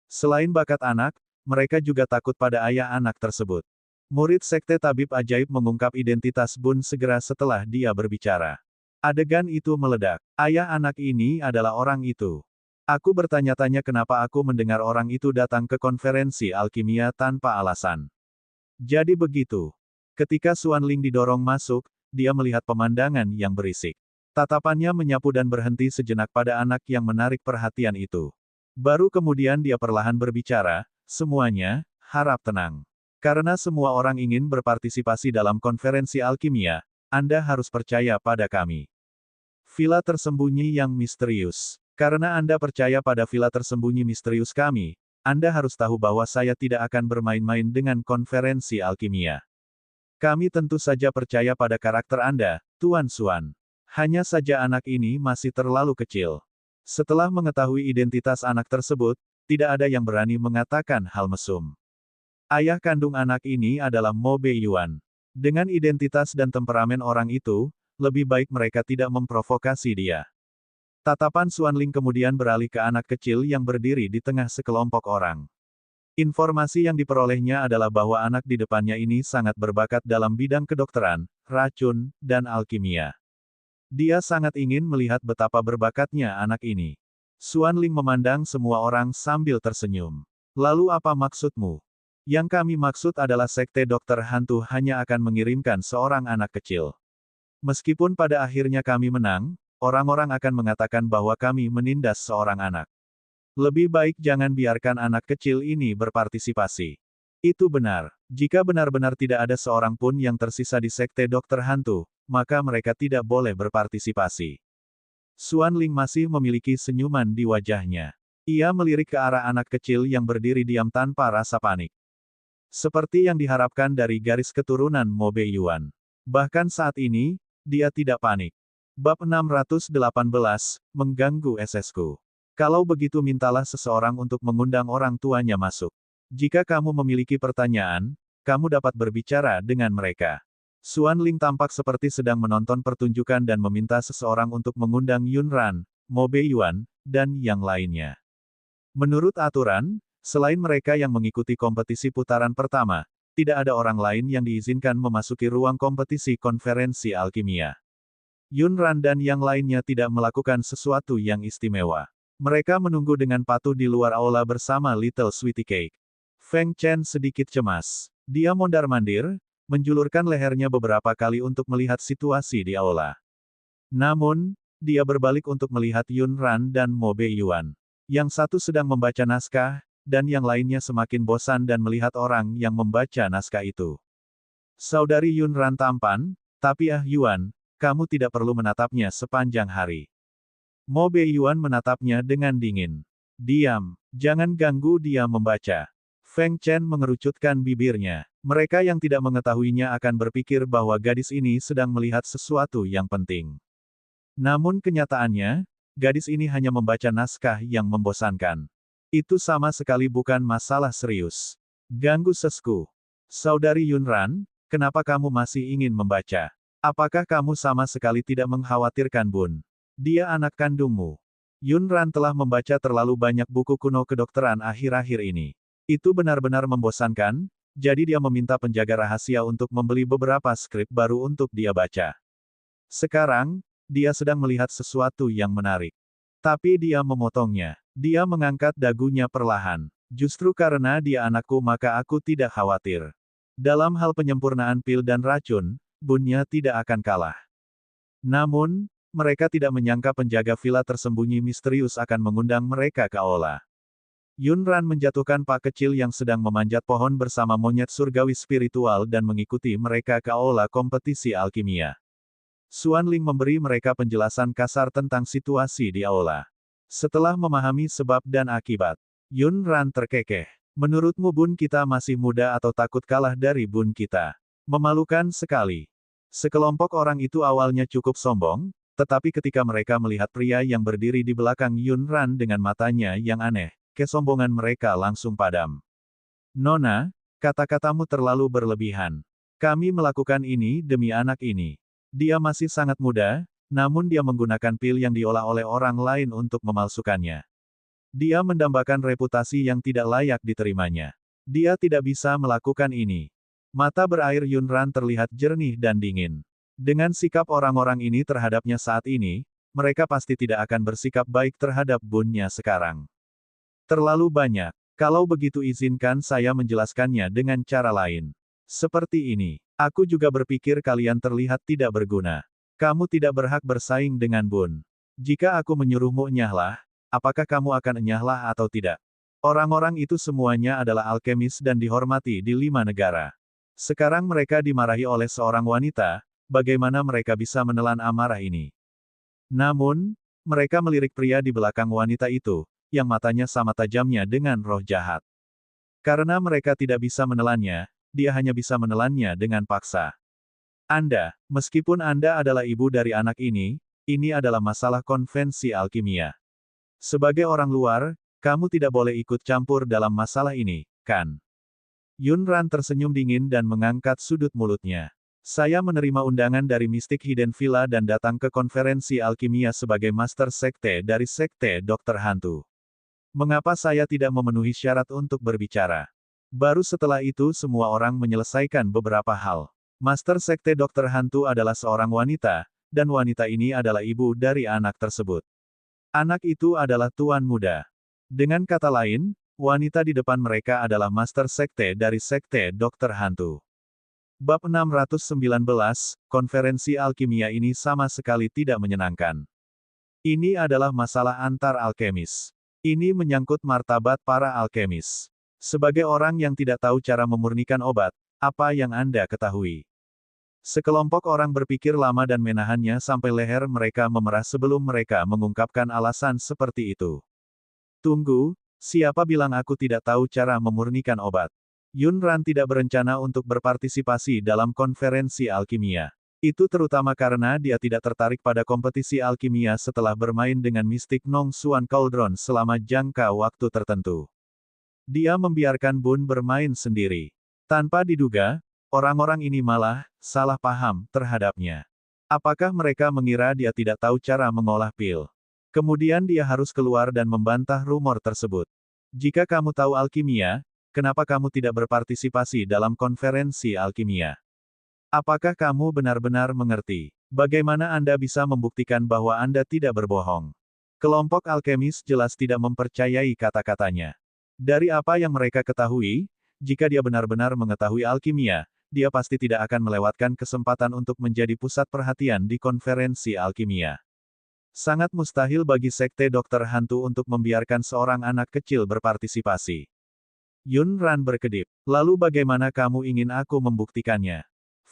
Selain bakat anak, mereka juga takut pada ayah anak tersebut. Murid sekte tabib ajaib mengungkap identitas Bun segera setelah dia berbicara. Adegan itu meledak. Ayah anak ini adalah orang itu. Aku bertanya-tanya kenapa aku mendengar orang itu datang ke konferensi alkimia tanpa alasan. Jadi begitu. Ketika Xuan Ling didorong masuk, dia melihat pemandangan yang berisik. Tatapannya menyapu dan berhenti sejenak pada anak yang menarik perhatian itu. Baru kemudian dia perlahan berbicara, semuanya, harap tenang. Karena semua orang ingin berpartisipasi dalam konferensi alkimia, Anda harus percaya pada kami. Villa tersembunyi yang misterius. Karena Anda percaya pada villa tersembunyi misterius kami, Anda harus tahu bahwa saya tidak akan bermain-main dengan konferensi alkimia. Kami tentu saja percaya pada karakter Anda, Tuan Xuan. Hanya saja anak ini masih terlalu kecil. Setelah mengetahui identitas anak tersebut, tidak ada yang berani mengatakan hal mesum. Ayah kandung anak ini adalah Mo Beiyuan. Dengan identitas dan temperamen orang itu, lebih baik mereka tidak memprovokasi dia. Tatapan Xuan Ling kemudian beralih ke anak kecil yang berdiri di tengah sekelompok orang. Informasi yang diperolehnya adalah bahwa anak di depannya ini sangat berbakat dalam bidang kedokteran, racun, dan alkimia. Dia sangat ingin melihat betapa berbakatnya anak ini. Xuan Ling memandang semua orang sambil tersenyum. Lalu apa maksudmu? Yang kami maksud adalah sekte dokter hantu hanya akan mengirimkan seorang anak kecil. Meskipun pada akhirnya kami menang, orang-orang akan mengatakan bahwa kami menindas seorang anak. Lebih baik jangan biarkan anak kecil ini berpartisipasi. Itu benar. Jika benar-benar tidak ada seorang pun yang tersisa di sekte dokter hantu, maka mereka tidak boleh berpartisipasi. Xuan Ling masih memiliki senyuman di wajahnya. Ia melirik ke arah anak kecil yang berdiri diam tanpa rasa panik. Seperti yang diharapkan dari garis keturunan Mo Beiyuan. Bahkan saat ini, dia tidak panik. Bab 618, mengganggu SS-ku. Kalau begitu mintalah seseorang untuk mengundang orang tuanya masuk. Jika kamu memiliki pertanyaan, kamu dapat berbicara dengan mereka. Xuan Ling tampak seperti sedang menonton pertunjukan dan meminta seseorang untuk mengundang Yun Ran, Mo Beiyuan, dan yang lainnya. Menurut aturan, selain mereka yang mengikuti kompetisi putaran pertama, tidak ada orang lain yang diizinkan memasuki ruang kompetisi konferensi alkimia. Yun Ran dan yang lainnya tidak melakukan sesuatu yang istimewa. Mereka menunggu dengan patuh di luar aula bersama Little Sweetie Cake. Feng Chen sedikit cemas. Dia mondar-mandir, menjulurkan lehernya beberapa kali untuk melihat situasi di aula. Namun, dia berbalik untuk melihat Yun Ran dan Mo Beiyuan. Yang satu sedang membaca naskah, dan yang lainnya semakin bosan dan melihat orang yang membaca naskah itu. Saudari Yun Ran tampan, tapi Yuan, kamu tidak perlu menatapnya sepanjang hari. Mo Beiyuan menatapnya dengan dingin. Diam, jangan ganggu dia membaca. Feng Chen mengerucutkan bibirnya. Mereka yang tidak mengetahuinya akan berpikir bahwa gadis ini sedang melihat sesuatu yang penting. Namun kenyataannya, gadis ini hanya membaca naskah yang membosankan. Itu sama sekali bukan masalah serius. Ganggu sesku. Saudari Yun Ran, kenapa kamu masih ingin membaca? Apakah kamu sama sekali tidak mengkhawatirkan Bun? Dia anak kandungmu. Yun Ran telah membaca terlalu banyak buku kuno kedokteran akhir-akhir ini. Itu benar-benar membosankan, jadi dia meminta penjaga rahasia untuk membeli beberapa skrip baru untuk dia baca. Sekarang, dia sedang melihat sesuatu yang menarik. Tapi dia memotongnya. Dia mengangkat dagunya perlahan. Justru karena dia anakku maka aku tidak khawatir. Dalam hal penyempurnaan pil dan racun, Bunnya tidak akan kalah. Namun, mereka tidak menyangka penjaga villa tersembunyi misterius akan mengundang mereka ke aula. Yun Ran menjatuhkan pak kecil yang sedang memanjat pohon bersama monyet surgawi spiritual dan mengikuti mereka ke aula kompetisi alkimia. Xuan Ling memberi mereka penjelasan kasar tentang situasi di aula. Setelah memahami sebab dan akibat, Yun Ran terkekeh. Menurutmu Bun kita masih muda atau takut kalah dari Bun kita? Memalukan sekali. Sekelompok orang itu awalnya cukup sombong, tetapi ketika mereka melihat pria yang berdiri di belakang Yun Ran dengan matanya yang aneh, kesombongan mereka langsung padam. Nona, kata-katamu terlalu berlebihan. Kami melakukan ini demi anak ini. Dia masih sangat muda, namun dia menggunakan pil yang diolah oleh orang lain untuk memalsukannya. Dia mendambakan reputasi yang tidak layak diterimanya. Dia tidak bisa melakukan ini. Mata berair Yun Ran terlihat jernih dan dingin. Dengan sikap orang-orang ini terhadapnya saat ini, mereka pasti tidak akan bersikap baik terhadap Bunnya sekarang. Terlalu banyak. Kalau begitu izinkan saya menjelaskannya dengan cara lain. Seperti ini. Aku juga berpikir kalian terlihat tidak berguna. Kamu tidak berhak bersaing dengan Bun. Jika aku menyuruhmu enyahlah, apakah kamu akan enyahlah atau tidak? Orang-orang itu semuanya adalah alkemis dan dihormati di 5 negara. Sekarang mereka dimarahi oleh seorang wanita, bagaimana mereka bisa menelan amarah ini? Namun, mereka melirik pria di belakang wanita itu, yang matanya sama tajamnya dengan roh jahat. Karena mereka tidak bisa menelannya, dia hanya bisa menelannya dengan paksa. Anda, meskipun Anda adalah ibu dari anak ini adalah masalah konvensi alkimia. Sebagai orang luar, kamu tidak boleh ikut campur dalam masalah ini, kan? Yun Ran tersenyum dingin dan mengangkat sudut mulutnya. Saya menerima undangan dari Mystic Hidden Villa dan datang ke konferensi alkimia sebagai master sekte dari sekte dokter hantu. Mengapa saya tidak memenuhi syarat untuk berbicara? Baru setelah itu semua orang menyelesaikan beberapa hal. Master Sekte Dokter Hantu adalah seorang wanita, dan wanita ini adalah ibu dari anak tersebut. Anak itu adalah tuan muda. Dengan kata lain, wanita di depan mereka adalah Master Sekte dari Sekte Dokter Hantu. Bab 619, konferensi alkimia ini sama sekali tidak menyenangkan. Ini adalah masalah antar alkemis. Ini menyangkut martabat para alkemis. Sebagai orang yang tidak tahu cara memurnikan obat, apa yang Anda ketahui? Sekelompok orang berpikir lama dan menahannya sampai leher mereka memerah sebelum mereka mengungkapkan alasan seperti itu. Tunggu, siapa bilang aku tidak tahu cara memurnikan obat? Yun Ran tidak berencana untuk berpartisipasi dalam konferensi alkimia. Itu terutama karena dia tidak tertarik pada kompetisi alkimia setelah bermain dengan mistik Nong Xuan Cauldron selama jangka waktu tertentu. Dia membiarkan Bun bermain sendiri. Tanpa diduga, orang-orang ini malah salah paham terhadapnya. Apakah mereka mengira dia tidak tahu cara mengolah pil? Kemudian dia harus keluar dan membantah rumor tersebut. Jika kamu tahu alkimia, kenapa kamu tidak berpartisipasi dalam konferensi alkimia? Apakah kamu benar-benar mengerti? Bagaimana Anda bisa membuktikan bahwa Anda tidak berbohong? Kelompok alkemis jelas tidak mempercayai kata-katanya. Dari apa yang mereka ketahui, jika dia benar-benar mengetahui alkimia, dia pasti tidak akan melewatkan kesempatan untuk menjadi pusat perhatian di konferensi alkimia. Sangat mustahil bagi Sekte Dokter Hantu untuk membiarkan seorang anak kecil berpartisipasi. Yun Ran berkedip. Lalu bagaimana kamu ingin aku membuktikannya?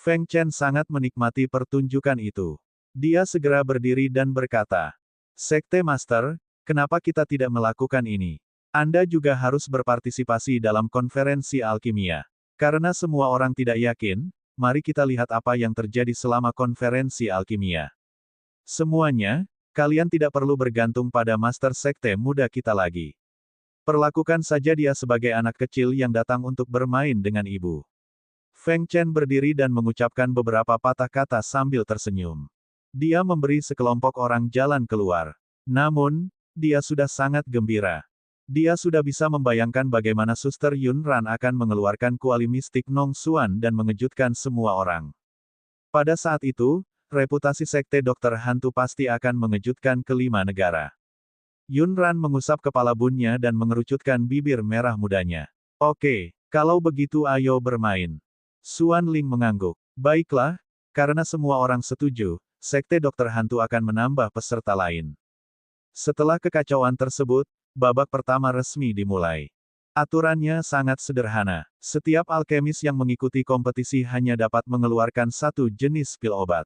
Feng Chen sangat menikmati pertunjukan itu. Dia segera berdiri dan berkata, Sekte Master, kenapa kita tidak melakukan ini? Anda juga harus berpartisipasi dalam konferensi alkimia. Karena semua orang tidak yakin, mari kita lihat apa yang terjadi selama konferensi alkimia. Semuanya, kalian tidak perlu bergantung pada Master Sekte muda kita lagi. Perlakukan saja dia sebagai anak kecil yang datang untuk bermain dengan ibu. Feng Chen berdiri dan mengucapkan beberapa patah kata sambil tersenyum. Dia memberi sekelompok orang jalan keluar. Namun, dia sudah sangat gembira. Dia sudah bisa membayangkan bagaimana Suster Yun Ran akan mengeluarkan kuali mistik Nong Xuan dan mengejutkan semua orang. Pada saat itu, reputasi Sekte Dokter Hantu pasti akan mengejutkan kelima negara. Yun Ran mengusap kepala Bunnya dan mengerucutkan bibir merah mudanya. Oke, kalau begitu ayo bermain. Xuan Ling mengangguk. Baiklah, karena semua orang setuju, Sekte Dokter Hantu akan menambah peserta lain. Setelah kekacauan tersebut, babak pertama resmi dimulai. Aturannya sangat sederhana. Setiap alkemis yang mengikuti kompetisi hanya dapat mengeluarkan satu jenis pil obat.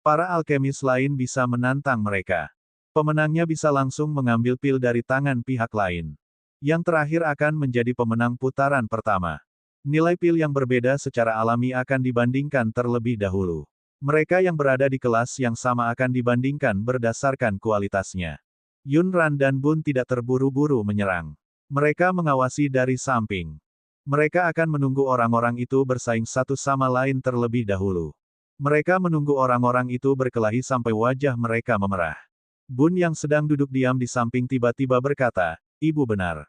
Para alkemis lain bisa menantang mereka. Pemenangnya bisa langsung mengambil pil dari tangan pihak lain. Yang terakhir akan menjadi pemenang putaran pertama. Nilai pil yang berbeda secara alami akan dibandingkan terlebih dahulu. Mereka yang berada di kelas yang sama akan dibandingkan berdasarkan kualitasnya. Yun Ran dan Bun tidak terburu-buru menyerang. Mereka mengawasi dari samping. Mereka akan menunggu orang-orang itu bersaing satu sama lain terlebih dahulu. Mereka menunggu orang-orang itu berkelahi sampai wajah mereka memerah. Bun yang sedang duduk diam di samping tiba-tiba berkata, Ibu benar.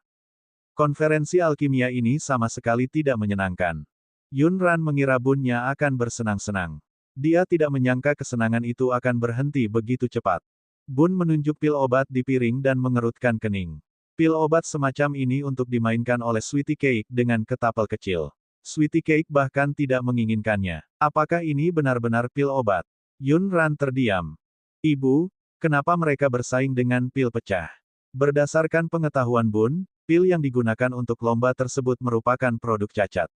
Konferensi alkimia ini sama sekali tidak menyenangkan. Yun Ran mengira Bunnya akan bersenang-senang. Dia tidak menyangka kesenangan itu akan berhenti begitu cepat. Bun menunjuk pil obat di piring dan mengerutkan kening. Pil obat semacam ini untuk dimainkan oleh Sweetie Cake dengan ketapel kecil. Sweetie Cake bahkan tidak menginginkannya. Apakah ini benar-benar pil obat? Yun Ran terdiam. Ibu, kenapa mereka bersaing dengan pil pecah? Berdasarkan pengetahuan Bun, pil yang digunakan untuk lomba tersebut merupakan produk cacat.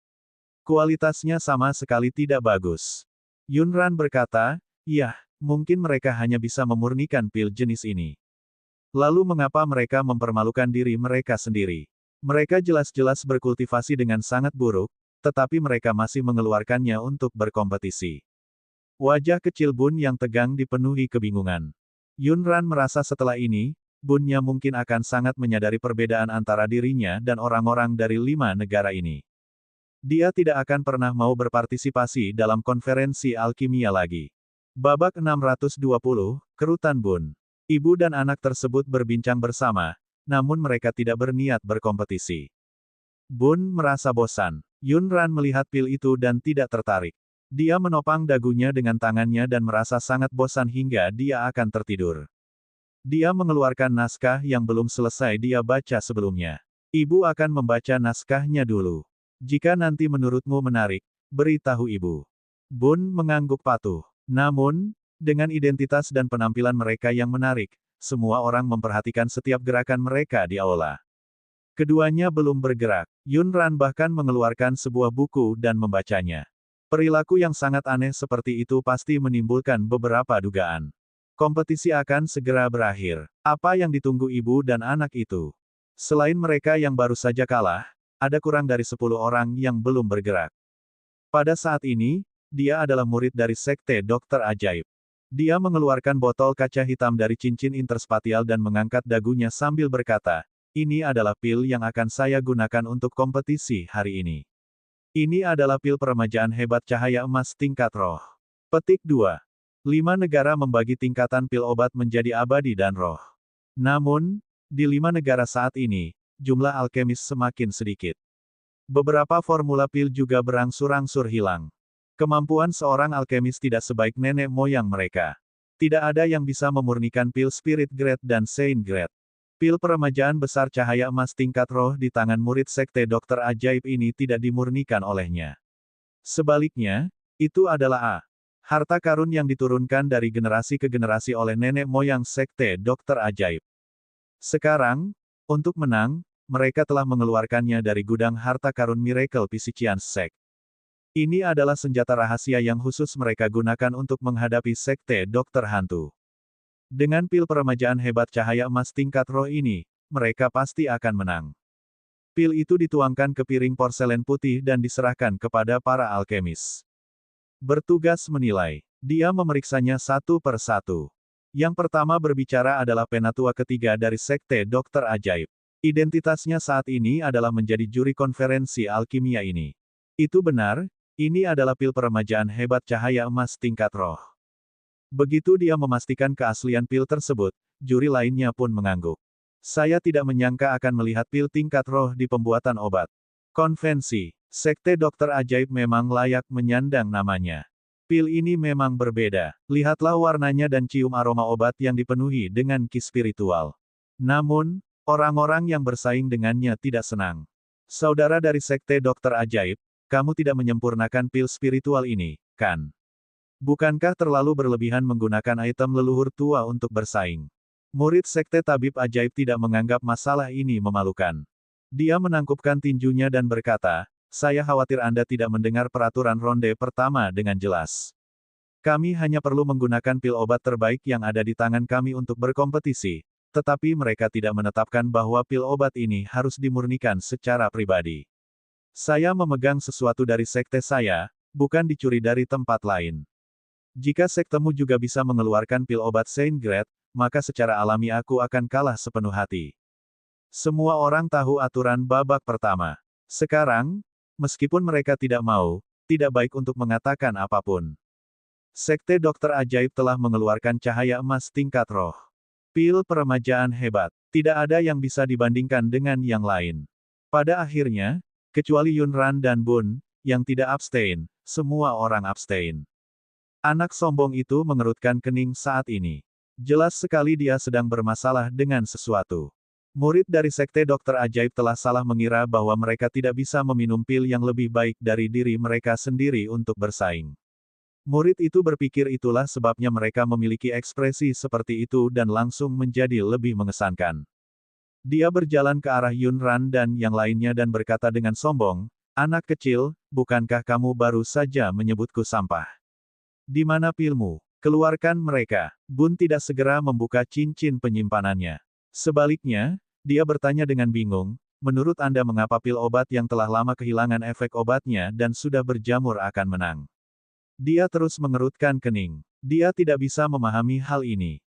Kualitasnya sama sekali tidak bagus. Yun Ran berkata, "Yah, mungkin mereka hanya bisa memurnikan pil jenis ini. Lalu mengapa mereka mempermalukan diri mereka sendiri? Mereka jelas-jelas berkultivasi dengan sangat buruk, tetapi mereka masih mengeluarkannya untuk berkompetisi." Wajah kecil Bun yang tegang dipenuhi kebingungan. Yun Ran merasa setelah ini, Bunnya mungkin akan sangat menyadari perbedaan antara dirinya dan orang-orang dari 5 negara ini. Dia tidak akan pernah mau berpartisipasi dalam konferensi alkimia lagi. Babak 620, Kerutan Bun. Ibu dan anak tersebut berbincang bersama, namun mereka tidak berniat berkompetisi. Bun merasa bosan. Yun Ran melihat pil itu dan tidak tertarik. Dia menopang dagunya dengan tangannya dan merasa sangat bosan hingga dia akan tertidur. Dia mengeluarkan naskah yang belum selesai dia baca sebelumnya. Ibu akan membaca naskahnya dulu. Jika nanti menurutmu menarik, beritahu ibu. Bun mengangguk patuh. Namun, dengan identitas dan penampilan mereka yang menarik, semua orang memperhatikan setiap gerakan mereka di aula. Keduanya belum bergerak. Yunran bahkan mengeluarkan sebuah buku dan membacanya. Perilaku yang sangat aneh seperti itu pasti menimbulkan beberapa dugaan. Kompetisi akan segera berakhir. Apa yang ditunggu ibu dan anak itu? Selain mereka yang baru saja kalah, ada kurang dari 10 orang yang belum bergerak. Pada saat ini, dia adalah murid dari Sekte Dokter Ajaib. Dia mengeluarkan botol kaca hitam dari cincin interspatial dan mengangkat dagunya sambil berkata, "Ini adalah pil yang akan saya gunakan untuk kompetisi hari ini. Ini adalah pil peremajaan hebat cahaya emas tingkat roh." Petik 2. 5 negara membagi tingkatan pil obat menjadi abadi dan roh. Namun, di 5 negara saat ini, jumlah alkemis semakin sedikit. Beberapa formula pil juga berangsur-angsur hilang. Kemampuan seorang alkemis tidak sebaik nenek moyang mereka. Tidak ada yang bisa memurnikan pil Spirit Grade dan Saint Grade. Pil peremajaan besar cahaya emas tingkat roh di tangan murid Sekte Dokter Ajaib ini tidak dimurnikan olehnya. Sebaliknya, itu adalah harta karun yang diturunkan dari generasi ke generasi oleh nenek moyang Sekte Dokter Ajaib. Sekarang, untuk menang, mereka telah mengeluarkannya dari gudang harta karun Miracle Physicians Sect. Ini adalah senjata rahasia yang khusus mereka gunakan untuk menghadapi Sekte Dokter Hantu. Dengan pil peremajaan hebat cahaya emas tingkat roh ini, mereka pasti akan menang. Pil itu dituangkan ke piring porselen putih dan diserahkan kepada para alkemis. Bertugas menilai. Dia memeriksanya satu per satu. Yang pertama berbicara adalah penatua ketiga dari Sekte Dokter Ajaib. Identitasnya saat ini adalah menjadi juri konferensi alkimia ini. Itu benar, ini adalah pil peremajaan hebat cahaya emas tingkat roh. Begitu dia memastikan keaslian pil tersebut, juri lainnya pun mengangguk. Saya tidak menyangka akan melihat pil tingkat roh di pembuatan obat. Konvensi, Sekte Dokter Ajaib memang layak menyandang namanya. Pil ini memang berbeda. Lihatlah warnanya dan cium aroma obat yang dipenuhi dengan ki spiritual. Namun, orang-orang yang bersaing dengannya tidak senang. Saudara dari Sekte Dokter Ajaib, kamu tidak menyempurnakan pil spiritual ini, kan? Bukankah terlalu berlebihan menggunakan item leluhur tua untuk bersaing? Murid Sekte Tabib Ajaib tidak menganggap masalah ini memalukan. Dia menangkupkan tinjunya dan berkata, "Saya khawatir Anda tidak mendengar peraturan ronde pertama dengan jelas. Kami hanya perlu menggunakan pil obat terbaik yang ada di tangan kami untuk berkompetisi, tetapi mereka tidak menetapkan bahwa pil obat ini harus dimurnikan secara pribadi. Saya memegang sesuatu dari sekte saya, bukan dicuri dari tempat lain. Jika sektemu juga bisa mengeluarkan pil obat Saint Grade, maka secara alami aku akan kalah sepenuh hati." Semua orang tahu aturan babak pertama. Sekarang, meskipun mereka tidak mau, tidak baik untuk mengatakan apapun. Sekte Dokter Ajaib telah mengeluarkan cahaya emas tingkat roh. Pil peremajaan hebat. Tidak ada yang bisa dibandingkan dengan yang lain. Pada akhirnya, kecuali Yunran dan Bun, yang tidak abstain, semua orang abstain. Anak sombong itu mengerutkan kening saat ini. Jelas sekali dia sedang bermasalah dengan sesuatu. Murid dari Sekte Dokter Ajaib telah salah mengira bahwa mereka tidak bisa meminum pil yang lebih baik dari diri mereka sendiri untuk bersaing. Murid itu berpikir itulah sebabnya mereka memiliki ekspresi seperti itu dan langsung menjadi lebih mengesankan. Dia berjalan ke arah Yunran dan yang lainnya dan berkata dengan sombong, "Anak kecil, bukankah kamu baru saja menyebutku sampah? Di mana pilmu? Keluarkan mereka." Bun tidak segera membuka cincin penyimpanannya. Sebaliknya, dia bertanya dengan bingung, "Menurut Anda mengapa pil obat yang telah lama kehilangan efek obatnya dan sudah berjamur akan menang?" Dia terus mengerutkan kening. Dia tidak bisa memahami hal ini.